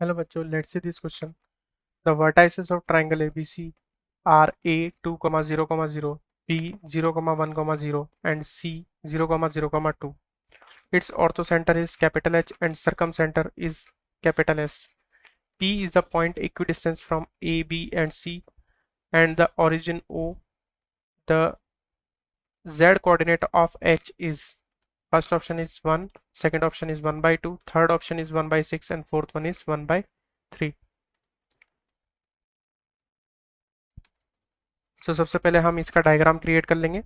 Hello bachcho, let's see this question. The vertices of triangle ABC are A 2, 0, 0, B 0, 1, 0 and C 0, 0, 2. Its orthocenter is capital H and circumcenter is capital S. P is the point equidistant from A, B and C and the origin O. The Z coordinate of H is first option is 1, second option is 1 by 2, third option is 1 by 6 and fourth one is 1 by 3. तो सबसे पहले हम इसका diagram create कर लेंगे।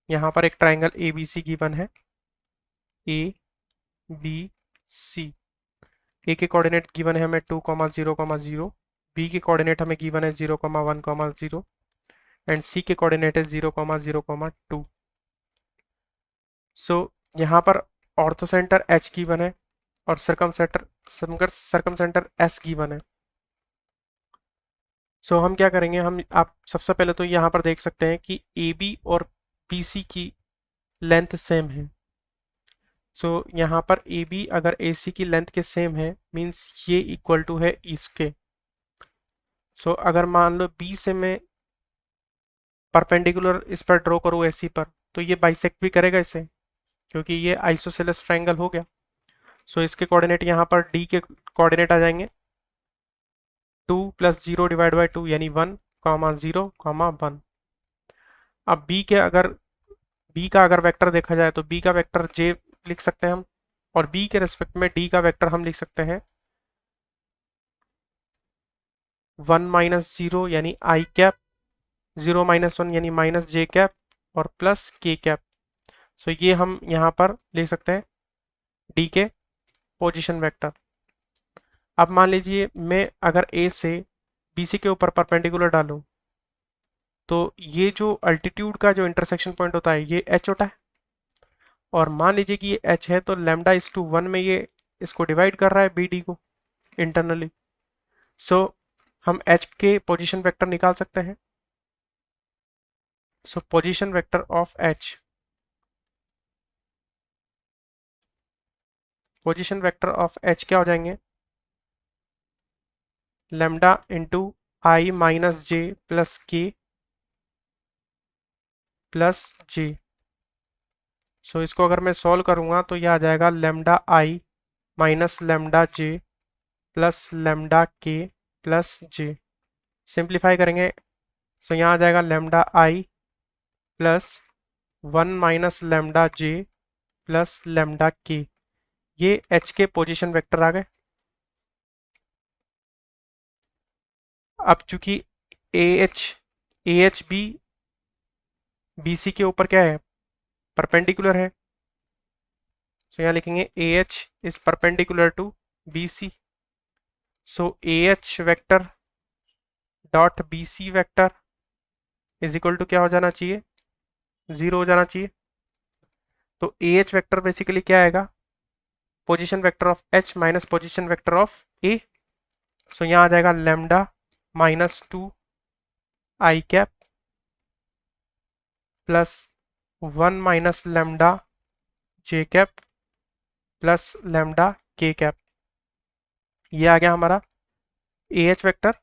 यहाँ पर एक triangle A B C given है, ए बी सी। ए के कोऑर्डिनेट गिवन है हमें 2, 0, 0, बी के कोऑर्डिनेट हमें गिवन है 0, 1, 0 एंड सी के कोऑर्डिनेट है 0, 0, 2। सो यहाँ पर ऑर्थोसेंटर एच गिवन है और सर्कमसेंटर एस गिवन है। सो हम क्या करेंगे, हम आप सबसे पहले तो यहाँ पर देख सकते हैं कि ए बी और बी सी की लेंथ सेम है। सो यहाँ पर ए बी अगर ए सी की लेंथ के सेम है मीन्स ये इक्वल टू है इसके। सो अगर मान लो बी से मैं परपेंडिकुलर इस पर ड्रॉ करूँ एसी पर तो ये बाइसेक्ट भी करेगा इसे, क्योंकि ये आइसोसेलेस ट्रायंगल हो गया। सो इसके कोऑर्डिनेट यहाँ पर डी के कोऑर्डिनेट आ जाएंगे 2 + 0 डिवाइड बाई 2 यानी 1, 0, 1। अब बी का अगर वेक्टर देखा जाए तो बी का वेक्टर जे लिख सकते हैं हम, और बी के रेस्पेक्ट में डी का वेक्टर हम लिख सकते हैं 1 - 0 यानी आई कैप, 0 - 1 यानी -j कैप और प्लस k कैप। सो ये हम यहाँ पर लिख सकते हैं डी के पोजीशन वेक्टर। अब मान लीजिए मैं अगर ए से बी सी के ऊपर परपेंडिकुलर डालूं तो ये जो अल्टीट्यूड का जो इंटरसेक्शन पॉइंट होता है ये एच होता है, और मान लीजिए कि ये एच है तो λ/1 में ये इसको डिवाइड कर रहा है बी डी को इंटरनली। सो हम एच के पोजीशन वेक्टर निकाल सकते हैं। सो position vector of H, position vector of H क्या हो जाएंगे, लैम्डा इंटू आई माइनस जे प्लस के प्लस जे। सो इसको अगर मैं सॉल्व करूंगा तो यह आ जाएगा लैम्डा आई माइनस लैम्डा जे प्लस लैम्डा के प्लस जे। सिंप्लीफाई करेंगे सो यहाँ आ जाएगा लैम्डा आई प्लस 1 माइनस लैम्डा जे प्लस लैम्डा के। ये एच के पोजीशन वेक्टर आ गए। अब चूंकि A H B B C के ऊपर क्या है, परपेंडिकुलर है, सो यहाँ लिखेंगे A H is perpendicular to B C. So A H vector dot B C vector is equal to क्या हो जाना चाहिए, 0 हो जाना चाहिए। तो ए एच वेक्टर बेसिकली क्या आएगा, position vector of H minus position vector of A. So यहाँ आ जाएगा lambda -2 I cap plus 1 minus lambda J cap plus lambda K cap. ये आ गया हमारा ए एच वेक्टर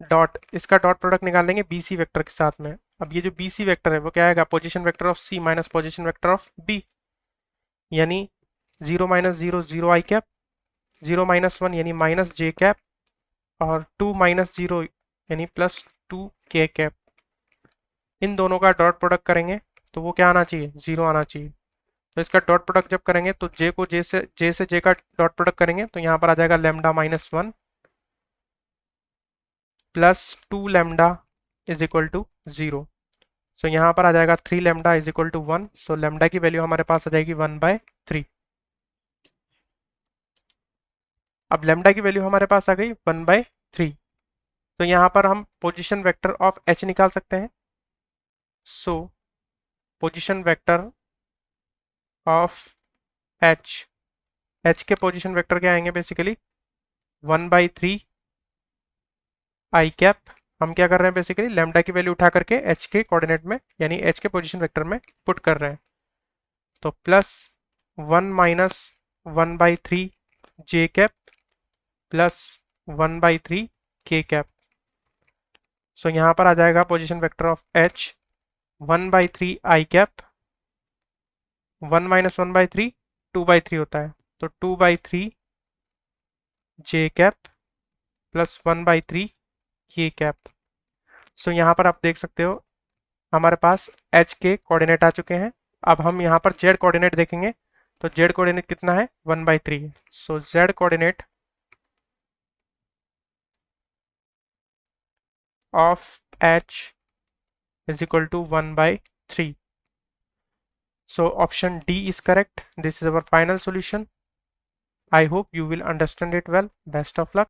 डॉट, इसका डॉट प्रोडक्ट निकाल लेंगे बी सी वेक्टर के साथ में। अब ये जो बी सी वेक्टर है वो क्या आएगा, position vector of C minus position vector of B, यानी 0 - 0 0 आई कैप, 0 - 1 यानी माइनस जे कैप और 2 - 0 यानी +2 के कैप। इन दोनों का डॉट प्रोडक्ट करेंगे तो वो क्या आना चाहिए, 0 आना चाहिए। तो इसका डॉट प्रोडक्ट जब करेंगे तो जे से जे का डॉट प्रोडक्ट करेंगे तो यहाँ पर आ जाएगा lambda -1 plus 2 lambda is equal to 0। So यहाँ पर आ जाएगा 3 lambda is equal to 1। So lambda की वैल्यू हमारे पास आ जाएगी 1/3। अब लैम्डा की वैल्यू हमारे पास आ गई 1/3। तो यहाँ पर हम पोजीशन वेक्टर ऑफ एच निकाल सकते हैं। सो position vector of H, H के पोजीशन वेक्टर क्या आएंगे बेसिकली 1/3 आई कैप। हम क्या कर रहे हैं बेसिकली लैम्डा की वैल्यू उठा करके एच के कोऑर्डिनेट में यानी एच के पोजीशन वेक्टर में पुट कर रहे हैं। तो प्लस 1 - 1/3 जे कैप प्लस 1/3 के कैप। सो यहाँ पर आ जाएगा position vector of H 1/3 I cap, 1 minus 1/3 2/3 होता है, तो 2/3 जे कैप प्लस 1/3 ये कैप। सो यहाँ पर आप देख सकते हो हमारे पास एच के कोऑर्डिनेट आ चुके हैं। अब हम यहाँ पर जेड कोऑर्डिनेट देखेंगे, तो जेड कोऑर्डिनेट कितना है 1/3 है। So Z coordinate of H is equal to 1/3. So option D is correct. This is our final solution. I hope you will understand it well. Best of luck.